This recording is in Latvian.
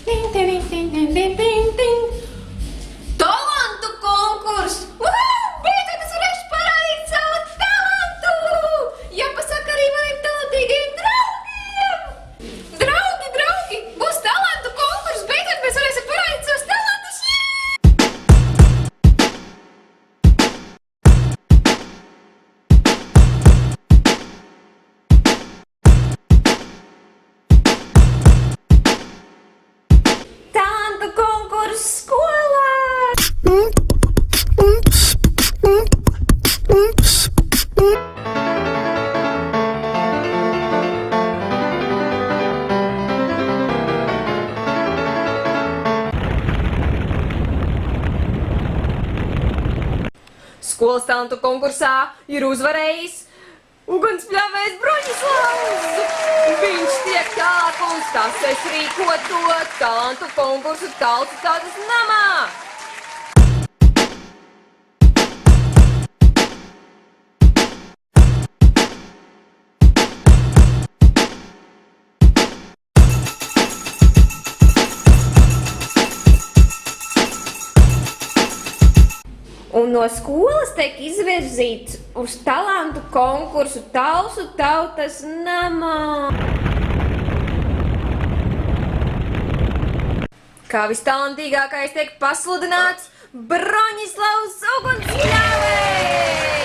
Tin, tin, tin, tin, tin, tin, tin. Talantu konkurss! Beidzot es varēšu parādīt savu talantu! Jāpasaka arī maniem talantīgiem draugiem! Draugi! Būs talantu konkurss! Beidzot mēs varēsim parādīt savus talantus! Talantu konkurss skolā! Skolas talantu konkursā ir uzvarējis ugunsspļāvējs Broņislavs. Viņš tiek tālākums, tas es rīkoto talantu konkursu Talsu tautas namā. Un no skolas tiek izvirzīts uz talantu konkursu Talsu tautas namā. Kā vistalantīgākais tiek pasludināts Broņislavs ugunsspļāvējs!